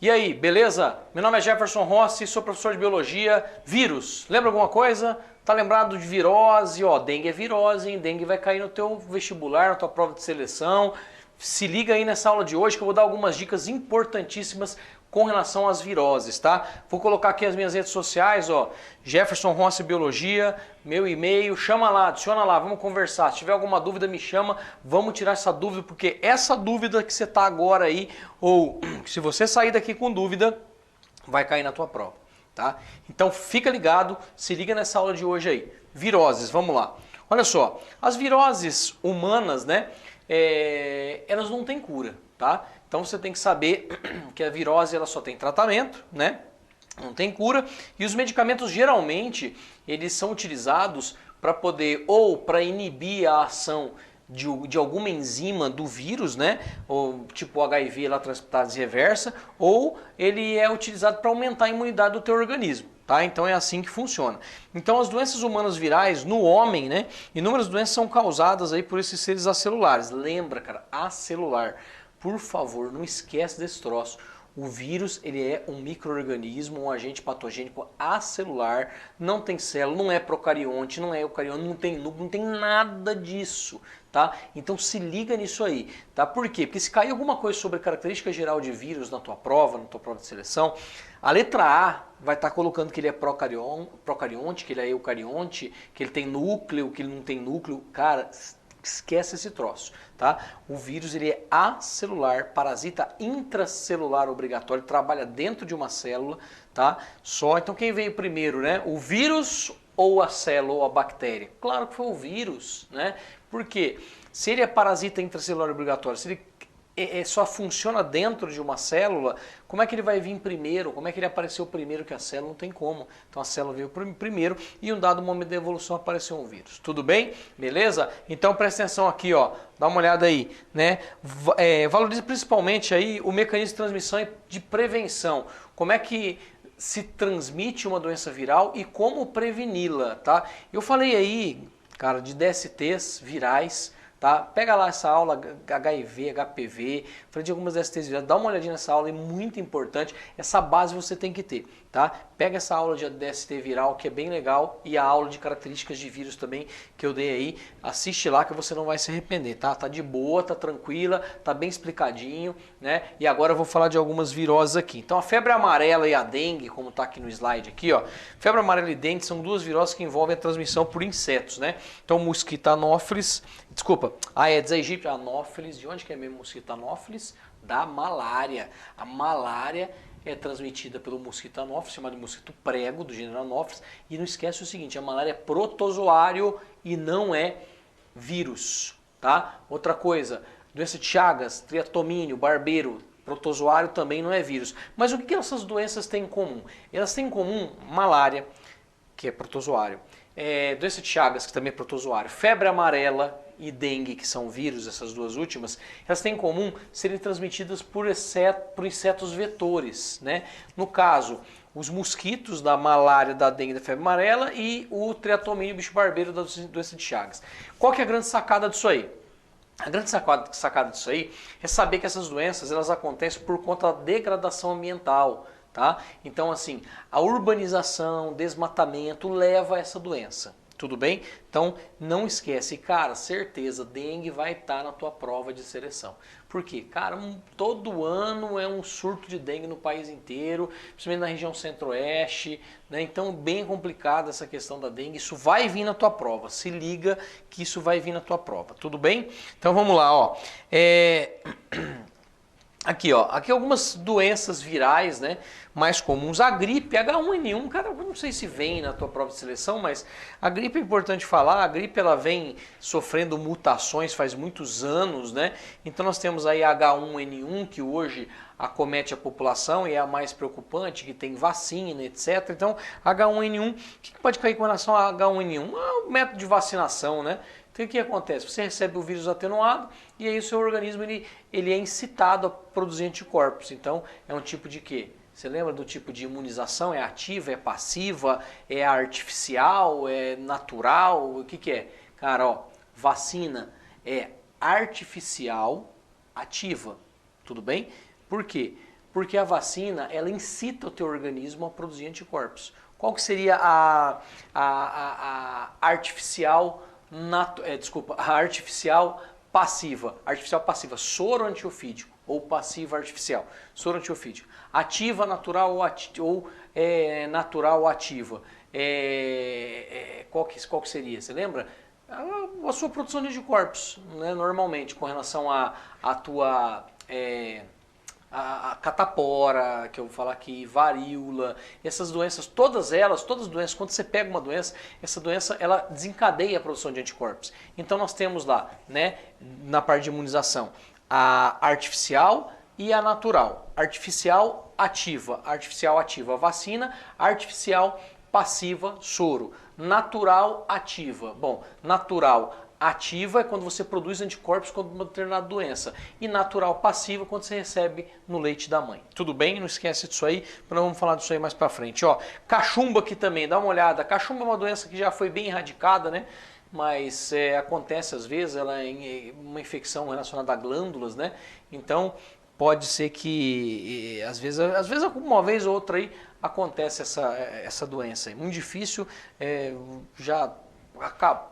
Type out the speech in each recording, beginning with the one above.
E aí, beleza? Meu nome é Jefferson Rossi, sou professor de biologia. Vírus, lembra alguma coisa? Tá lembrado de virose? Ó, dengue é virose, hein? Dengue vai cair no teu vestibular, na tua prova de seleção. Se liga aí nessa aula de hoje que eu vou dar algumas dicas importantíssimas com relação às viroses, tá? Vou colocar aqui as minhas redes sociais, ó, Jefferson Rossi Biologia, meu e-mail, chama lá, adiciona lá, vamos conversar. Se tiver alguma dúvida, me chama, vamos tirar essa dúvida, porque essa dúvida que você tá agora aí, ou se você sair daqui com dúvida, vai cair na tua prova, tá? Então fica ligado, se liga nessa aula de hoje aí. Viroses, vamos lá. Olha só, as viroses humanas, né, elas não têm cura, tá? Então você tem que saber que a virose ela só tem tratamento, né? Não tem cura. E os medicamentos geralmente eles são utilizados para poder ou para inibir a ação de alguma enzima do vírus, né? Ou tipo o HIV lá transplantase reversa, ou ele é utilizado para aumentar a imunidade do teu organismo. Tá? Então é assim que funciona. Então as doenças humanas virais no homem, né? Inúmeras doenças são causadas aí por esses seres acelulares. Lembra, cara, acelular. Por favor, não esquece desse troço. O vírus, ele é um micro-organismo, um agente patogênico acelular, não tem célula, não é procarionte, não é eucarionte, não tem núcleo, não tem nada disso, tá? Então se liga nisso aí, tá? Por quê? Porque se cair alguma coisa sobre característica geral de vírus na tua prova de seleção, a letra A vai estar colocando que ele é procarionte, que ele é eucarionte, que ele tem núcleo, que ele não tem núcleo. Cara, esquece esse troço, tá? O vírus ele é acelular, parasita intracelular obrigatório, trabalha dentro de uma célula, tá? Só, então quem veio primeiro, né? O vírus ou a célula ou a bactéria? Claro que foi o vírus, né? Por quê? Se ele é parasita intracelular obrigatório, se ele só funciona dentro de uma célula, como é que ele vai vir primeiro? Como é que ele apareceu primeiro que a célula? Não tem como. Então a célula veio primeiro e em um dado momento da evolução apareceu um vírus. Tudo bem? Beleza? Então presta atenção aqui, ó. Dá uma olhada aí, né? Valoriza principalmente aí o mecanismo de transmissão e de prevenção. Como é que se transmite uma doença viral e como preveni-la, tá? Eu falei aí, cara, de DSTs virais. Tá? Pega lá essa aula HIV, HPV, falei de algumas DSTs virais, dá uma olhadinha nessa aula, é muito importante, essa base você tem que ter, tá? Pega essa aula de DST viral que é bem legal e a aula de características de vírus também que eu dei aí, assiste lá que você não vai se arrepender, tá? Tá de boa, tá tranquila, tá bem explicadinho, né? E agora eu vou falar de algumas viroses aqui. Então a febre amarela e a dengue, como tá aqui no slide aqui, ó, febre amarela e dengue são duas viroses que envolvem a transmissão por insetos, né? Então mosquito anófelis, desculpa, Aedes aegypti, anófelis, de onde que é mesmo mosquito anófelis? Da malária. A malária é transmitida pelo mosquito anófelis, chamado de mosquito prego, do gênero anófelis. E não esquece o seguinte, a malária é protozoário e não é vírus, tá? Outra coisa, doença de Chagas, triatomínio, barbeiro, protozoário também não é vírus. Mas o que essas doenças têm em comum? Elas têm em comum malária, que é protozoário, doença de Chagas, que também é protozoário, febre amarela e dengue, que são vírus, essas duas últimas, elas têm em comum serem transmitidas por insetos vetores, né? No caso, os mosquitos da malária, da dengue e da febre amarela e o triatomínio bicho barbeiro da doença de Chagas. Qual que é a grande sacada disso aí? A grande sacada disso aí é saber que essas doenças elas acontecem por conta da degradação ambiental. Tá? Então assim, a urbanização, desmatamento leva a essa doença. Tudo bem? Então não esquece, cara, certeza, dengue vai estar na tua prova de seleção. Por quê? Cara, todo ano é um surto de dengue no país inteiro, principalmente na região centro-oeste, né? Então bem complicada essa questão da dengue, isso vai vir na tua prova, se liga que isso vai vir na tua prova, tudo bem? Então vamos lá, ó. Aqui, ó, aqui algumas doenças virais, né, mais comuns. A gripe, H1N1, cara, eu não sei se vem na tua prova de seleção, mas a gripe é importante falar, a gripe ela vem sofrendo mutações faz muitos anos, né, então nós temos aí H1N1 que hoje acomete a população e é a mais preocupante, que tem vacina, etc. Então, H1N1, o que pode cair com relação a H1N1? É o método de vacinação, né? Então o que acontece? Você recebe o vírus atenuado e aí o seu organismo ele é incitado a produzir anticorpos. Então é um tipo de quê? Você lembra do tipo de imunização? É ativa, é passiva, é artificial, é natural? O que é? Cara, ó, vacina é artificial, ativa. Tudo bem? Por quê? Porque a vacina, ela incita o teu organismo a produzir anticorpos. Qual que seria a artificial, a artificial passiva? Artificial passiva, soro antiofídico ou passiva artificial, soro antiofídico. Ativa, natural ou natural ativa. Qual que seria? Você lembra? A sua produção de anticorpos, né, normalmente, com relação à tua a catapora, que eu vou falar aqui, varíola, essas doenças, todas as doenças, quando você pega uma doença, essa doença ela desencadeia a produção de anticorpos. Então nós temos lá, né, na parte de imunização, a artificial e a natural. Artificial ativa vacina, artificial passiva soro. Natural ativa. Bom, natural ativa é quando você produz anticorpos contra uma determinada doença. E natural passiva quando você recebe no leite da mãe. Tudo bem? Não esquece disso aí, nós vamos falar disso aí mais pra frente. Ó, cachumba aqui também, dá uma olhada. Cachumba é uma doença que já foi bem erradicada, né? Mas acontece às vezes, ela é uma infecção relacionada a glândulas, né? Então pode ser que às vezes uma vez ou outra aí acontece essa doença. É muito difícil, já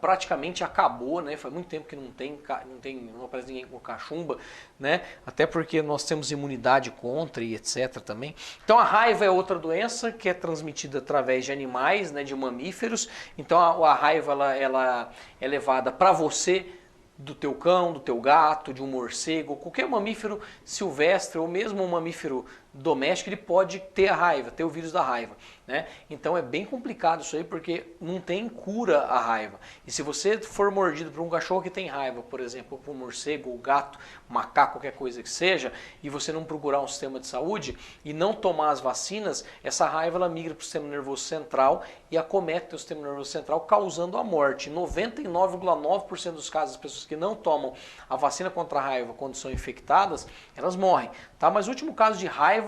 praticamente acabou, né? Faz muito tempo que não aparece ninguém com cachumba, né? Até porque nós temos imunidade contra e etc. também. Então a raiva é outra doença que é transmitida através de animais, né? De mamíferos. Então a raiva ela é levada para você, do teu cão, do teu gato, de um morcego, qualquer mamífero silvestre ou mesmo um mamífero doméstico, ele pode ter a raiva, ter o vírus da raiva, né? Então é bem complicado isso aí porque não tem cura a raiva. E se você for mordido por um cachorro que tem raiva, por exemplo, por um morcego, ou gato, macaco, qualquer coisa que seja, e você não procurar um sistema de saúde e não tomar as vacinas, essa raiva ela migra para o sistema nervoso central e acomete o sistema nervoso central, causando a morte. 99,9% dos casos, as pessoas que não tomam a vacina contra a raiva quando são infectadas, elas morrem. Tá? Mas o último caso de raiva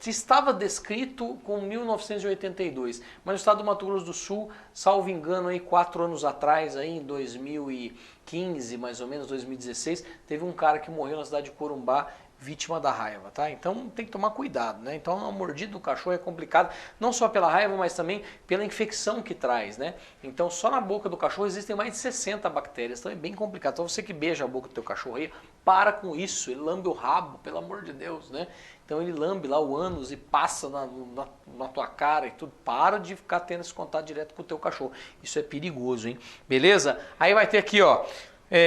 estava descrito com 1982, mas no estado do Mato Grosso do Sul, salvo engano, aí 4 anos atrás, aí em 2015, mais ou menos, 2016, teve um cara que morreu na cidade de Corumbá, vítima da raiva, tá? Então tem que tomar cuidado, né? Então a mordida do cachorro é complicado, não só pela raiva, mas também pela infecção que traz, né? Então só na boca do cachorro existem mais de 60 bactérias, então é bem complicado. Então você que beija a boca do teu cachorro aí, para com isso, ele lambe o rabo, pelo amor de Deus, né? Então ele lambe lá o ânus e passa na tua cara e tudo. Para de ficar tendo esse contato direto com o teu cachorro. Isso é perigoso, hein? Beleza? Aí vai ter aqui, ó,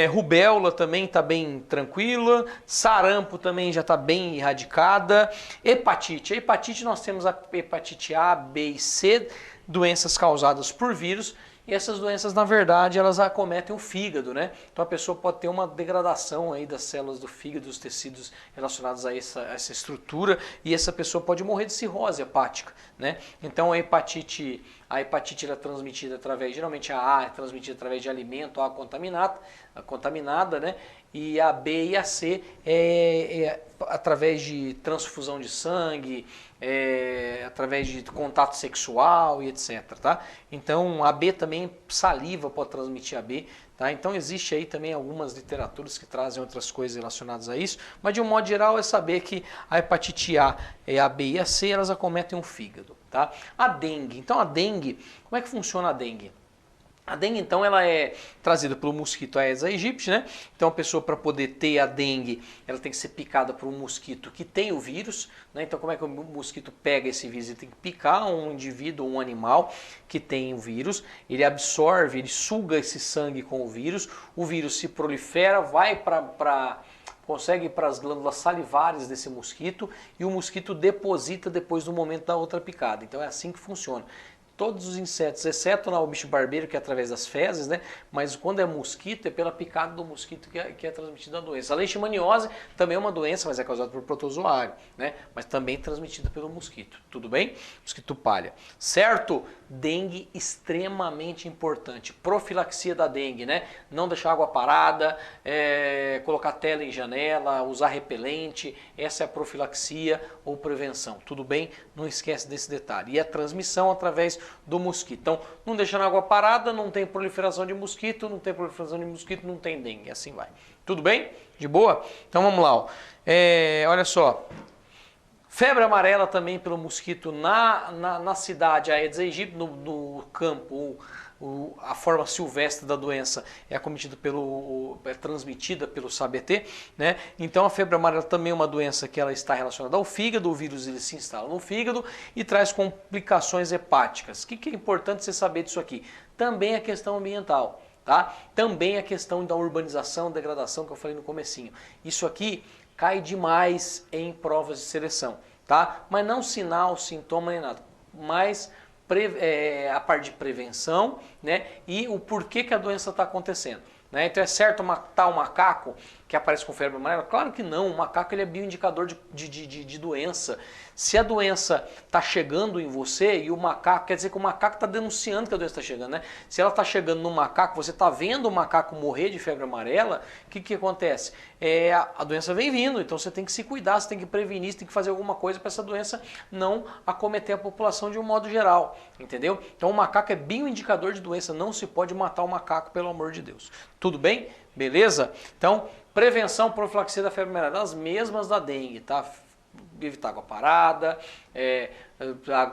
rubéola também está bem tranquila, sarampo também já está bem erradicada, hepatite. A hepatite nós temos a hepatite A, B e C, doenças causadas por vírus. E essas doenças, na verdade, elas acometem o fígado, né? Então a pessoa pode ter uma degradação aí das células do fígado, dos tecidos relacionados a essa estrutura, e essa pessoa pode morrer de cirrose hepática, né? Então a hepatite ela é transmitida através, geralmente a A é transmitida através de alimento, A contaminada, né? E a B e a C através de transfusão de sangue, através de contato sexual e etc. Tá? Então a B também, saliva pode transmitir a B. Tá? Então existe aí também algumas literaturas que trazem outras coisas relacionadas a isso, mas de um modo geral é saber que a hepatite A, a B e a C elas acometem o fígado. Tá? A dengue, então a dengue, como é que funciona a dengue? A dengue, então, ela é trazida pelo mosquito Aedes aegypti, né? Então, a pessoa, para poder ter a dengue, ela tem que ser picada por um mosquito que tem o vírus, né? Então, como é que o mosquito pega esse vírus? Ele tem que picar um indivíduo, um animal que tem o vírus, ele absorve, ele suga esse sangue com o vírus se prolifera, consegue ir para as glândulas salivares desse mosquito e o mosquito deposita depois do momento da outra picada. Então, é assim que funciona. Todos os insetos, exceto o bicho barbeiro, que é através das fezes, né? Mas quando é mosquito, é pela picada do mosquito que é transmitida a doença. A leishmaniose também é uma doença, mas é causada por protozoário, né? Mas também transmitida pelo mosquito, tudo bem? Mosquito palha, certo? Dengue extremamente importante, profilaxia da dengue, né? Não deixar água parada, colocar tela em janela, usar repelente, essa é a profilaxia ou prevenção, tudo bem? Não esquece desse detalhe. E a transmissão através do mosquito. Então, não deixar na água parada, não tem proliferação de mosquito, não tem dengue, assim vai. Tudo bem? De boa? Então vamos lá. Ó. Olha só. Febre amarela também pelo mosquito na cidade, a Aedes aegypti, no campo, a forma silvestre da doença é transmitida pelo sabeté, né? Então a febre amarela também é uma doença que ela está relacionada ao fígado, o vírus ele se instala no fígado e traz complicações hepáticas. O que é importante você saber disso aqui? Também a questão ambiental. Tá? Também a questão da urbanização, degradação que eu falei no comecinho. Isso aqui cai demais em provas de seleção, tá? Mas não sinal, sintoma nem nada, mas a parte de prevenção, né? E o porquê que a doença está acontecendo, né? Então é certo matar o macaco que aparece com febre amarela? Claro que não, o macaco ele é bioindicador de doença. Se a doença está chegando em você e o macaco, quer dizer que o macaco está denunciando que a doença está chegando, né? Se ela está chegando no macaco, você está vendo o macaco morrer de febre amarela, o que acontece? A doença vem vindo, então você tem que se cuidar, você tem que prevenir, você tem que fazer alguma coisa para essa doença não acometer a população de um modo geral, entendeu? Então o macaco é bioindicador de doença, não se pode matar o macaco, pelo amor de Deus. Tudo bem? Beleza? Então, prevenção, profilaxia da febre amarela, as mesmas da dengue, tá? Evitar água parada,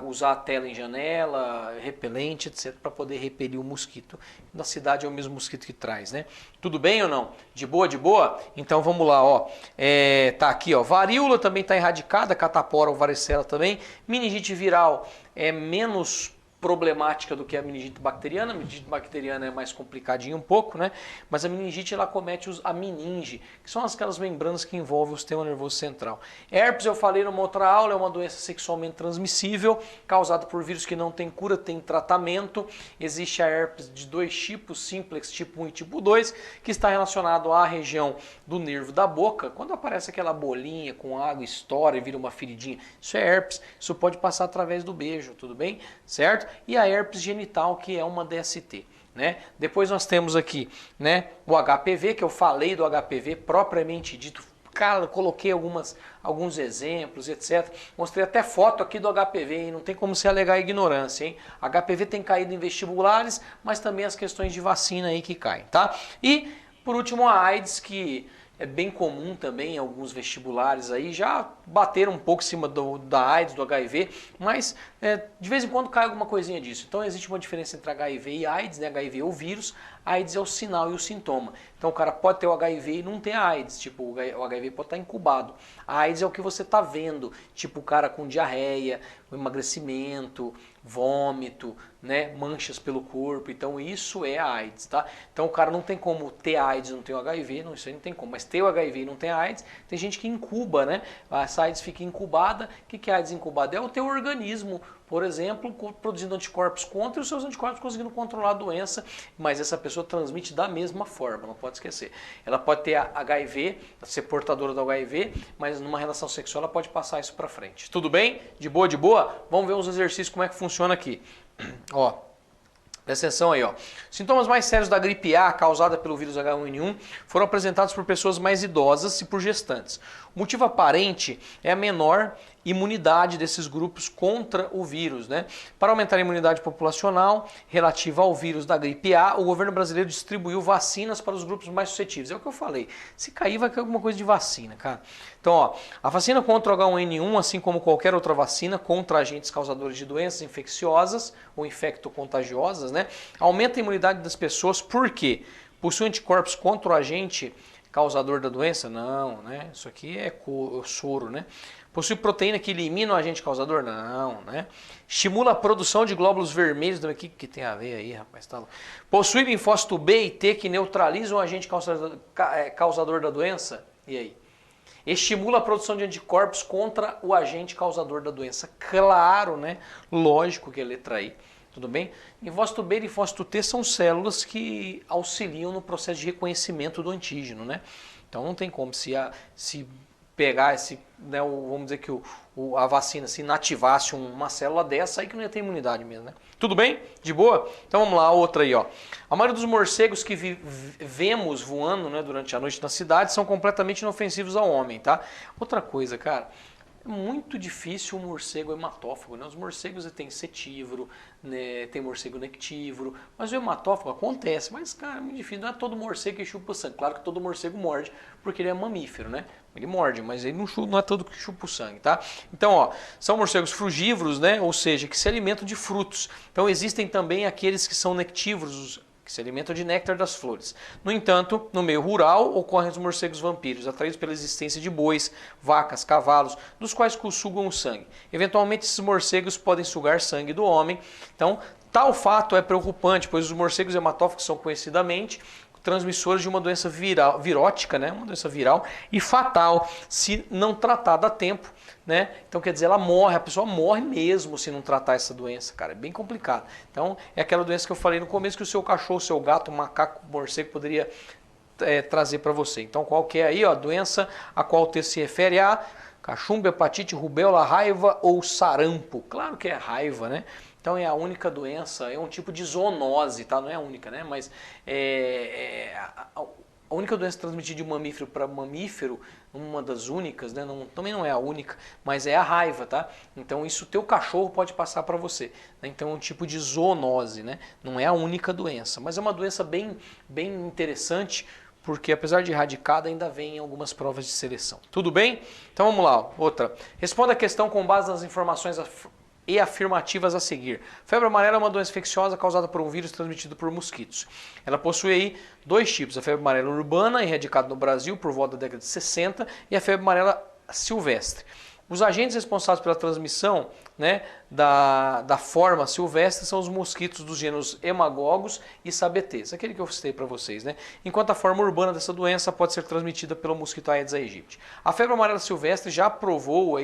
usar a tela em janela, repelente, etc, para poder repelir o mosquito. Na cidade é o mesmo mosquito que traz, né? Tudo bem ou não? De boa, de boa? Então vamos lá, ó. Tá aqui, ó. Varíola também está erradicada, catapora ou varicela também. Meningite viral é menos problemática do que a meningite bacteriana. A meningite bacteriana é mais complicadinha um pouco, né? Mas a meningite ela comete a meninge, que são aquelas membranas que envolvem o sistema nervoso central. Herpes, eu falei numa outra aula, é uma doença sexualmente transmissível, causada por vírus que não tem cura, tem tratamento. Existe a herpes de dois tipos, simplex tipo 1 e tipo 2, que está relacionado à região do nervo da boca. Quando aparece aquela bolinha com água, estoura e vira uma feridinha, isso é herpes. Isso pode passar através do beijo, tudo bem? Certo? E a herpes genital, que é uma DST, né? Depois nós temos aqui, né, o HPV, que eu falei do HPV propriamente dito. Cara, coloquei alguns exemplos, etc. Mostrei até foto aqui do HPV, hein? Não tem como se alegar ignorância, hein? HPV tem caído em vestibulares, mas também as questões de vacina aí que caem, tá? E, por último, a AIDS, que é bem comum também em alguns vestibulares aí, já bateram um pouco em cima da AIDS, do HIV, mas de vez em quando cai alguma coisinha disso. Então existe uma diferença entre HIV e AIDS, né? HIV é o vírus, AIDS é o sinal e o sintoma. Então o cara pode ter o HIV e não ter a AIDS, tipo o HIV pode estar incubado. A AIDS é o que você está vendo, tipo o cara com diarreia, emagrecimento, vômito, né, manchas pelo corpo. Então isso é a AIDS, tá? Então o cara não tem como ter a AIDS e não ter o HIV, não, isso aí não tem como. Mas ter o HIV e não ter a AIDS, tem gente que incuba, né? Essa AIDS fica incubada. O que é a AIDS incubada? É o teu organismo, por exemplo, produzindo anticorpos contra e os seus anticorpos conseguindo controlar a doença, mas essa pessoa transmite da mesma forma, não pode esquecer. Ela pode ter HIV, ser portadora do HIV, mas numa relação sexual ela pode passar isso para frente. Tudo bem? De boa, de boa? Vamos ver uns exercícios como é que funciona aqui. Ó, presta atenção aí, ó. Sintomas mais sérios da gripe A, causada pelo vírus H1N1, foram apresentados por pessoas mais idosas e por gestantes. O motivo aparente é a menor imunidade desses grupos contra o vírus, né? Para aumentar a imunidade populacional relativa ao vírus da gripe A, o governo brasileiro distribuiu vacinas para os grupos mais suscetíveis. É o que eu falei. Se cair, vai cair alguma coisa de vacina, cara. Então, ó, a vacina contra o H1N1, assim como qualquer outra vacina contra agentes causadores de doenças infecciosas ou infectocontagiosas, né? Aumenta a imunidade das pessoas. Por quê? Possui anticorpos contra o agente causador da doença? Não, né? Isso aqui é soro, né? Possui proteína que elimina o agente causador? Não, né? Estimula a produção de glóbulos vermelhos. O que tem a ver aí, rapaz? Tá louco. Possui linfócito B e T que neutralizam o agente causador da doença? E aí? Estimula a produção de anticorpos contra o agente causador da doença? Claro, né? Lógico que é letra I. Tudo bem? Linfócito B e linfócito T são células que auxiliam no processo de reconhecimento do antígeno, né? Então não tem como se pegar né, vamos dizer que a vacina se inativasse uma célula dessa, aí que não ia ter imunidade mesmo, né? Tudo bem? De boa? Então vamos lá, outra aí, ó. A maioria dos morcegos que vemos voando, né, durante a noite na cidade são completamente inofensivos ao homem, tá? Outra coisa, cara, É muito difícil o morcego hematófago, né? Os morcegos têm setívoro, né? Tem morcego nectívoro, mas o hematófago acontece, mas cara, é muito difícil, não é todo morcego que chupa o sangue. Claro que todo morcego morde, porque ele é mamífero, né? Ele morde, mas ele não é todo que chupa o sangue, tá? Então, ó, são morcegos frugívoros, né? Ou seja, que se alimentam de frutos. Então existem também aqueles que são nectívoros, que se alimentam de néctar das flores. No entanto, no meio rural ocorrem os morcegos vampiros, atraídos pela existência de bois, vacas, cavalos, dos quais sugam o sangue. Eventualmente, esses morcegos podem sugar sangue do homem. Então, tal fato é preocupante, pois os morcegos hematófagos são conhecidamente transmissores de uma doença virótica, né? Uma doença viral e fatal se não tratada a tempo, né? Então quer dizer, ela morre, a pessoa morre mesmo se não tratar essa doença, cara, é bem complicado. Então é aquela doença que eu falei no começo que o seu cachorro, o seu gato, o macaco, o morcego poderia trazer para você. Então qual que é aí, ó, a doença a qual o texto se refere a cachumba, hepatite, rubéola, raiva ou sarampo. Claro que é raiva, né? Então é a única doença, é um tipo de zoonose, tá? Não é a única, né? Mas a única doença transmitida de mamífero para mamífero, uma das únicas, né? Também não é a única, mas é a raiva, tá? Então isso teu cachorro pode passar para você, né? Então é um tipo de zoonose, né? Não é a única doença, mas é uma doença bem interessante, porque apesar de erradicada, ainda vem em algumas provas de seleção. Tudo bem? Então vamos lá, outra. Responda a questão com base nas informações e afirmativas a seguir. Febre amarela é uma doença infecciosa causada por um vírus transmitido por mosquitos. Ela possui aí dois tipos, a febre amarela urbana, erradicada no Brasil por volta da década de 60, e a febre amarela silvestre. Os agentes responsáveis pela transmissão, né, da forma silvestre são os mosquitos dos gêneros Hemagogos e Sabetes, aquele que eu citei para vocês, né? Enquanto a forma urbana dessa doença pode ser transmitida pelo mosquito Aedes aegypti. A febre amarela silvestre já provocou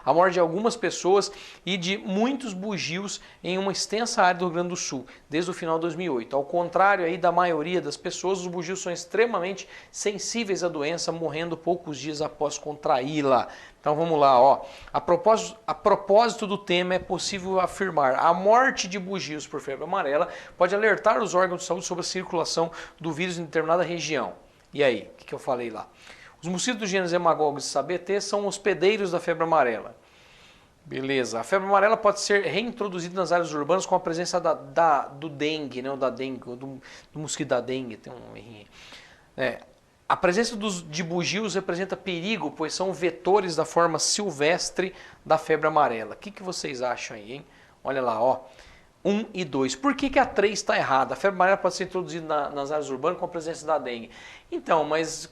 a morte de algumas pessoas e de muitos bugios em uma extensa área do Rio Grande do Sul, desde o final de 2008. Ao contrário aí da maioria das pessoas, os bugios são extremamente sensíveis à doença, morrendo poucos dias após contraí-la. Então vamos lá, ó. A propósito do tema, é possível afirmar a morte de bugios por febre amarela pode alertar os órgãos de saúde sobre a circulação do vírus em determinada região. E aí, o que eu falei lá? Os mosquitos dos gêneros Hemagogos e Sabetes são hospedeiros da febre amarela. Beleza. A febre amarela pode ser reintroduzida nas áreas urbanas com a presença do dengue, né? Do mosquito da dengue. Tem um... A presença de bugios representa perigo, pois são vetores da forma silvestre da febre amarela. O que vocês acham aí, hein? Olha lá, ó. 1 e 2. Por que a 3 está errada? A febre amarela pode ser introduzida nas áreas urbanas com a presença da dengue. Então, mas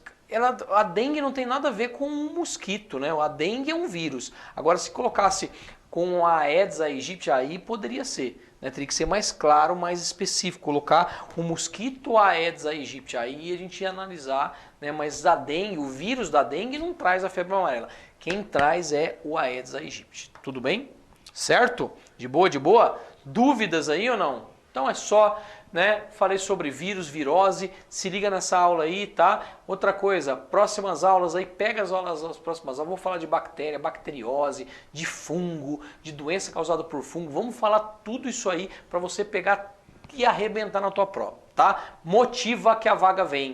a dengue não tem nada a ver com um mosquito, né? A dengue é um vírus. Agora, se colocasse com a Aedes aegypti, aí poderia ser. Né? Teria que ser mais claro, mais específico. Colocar o mosquito Aedes aegypti, aí a gente ia analisar, né? Mas a dengue, o vírus da dengue não traz a febre amarela. Quem traz é o Aedes aegypti. Tudo bem? Certo? De boa, de boa? Dúvidas aí ou não? Então é só, né? Falei sobre vírus, virose, se liga nessa aula aí, tá? Outra coisa, próximas aulas aí, pega as próximas aulas, vou falar de bactéria, bacteriose, de fungo, de doença causada por fungo, vamos falar tudo isso aí para você pegar e arrebentar na tua prova, tá? Motiva que a vaga vem.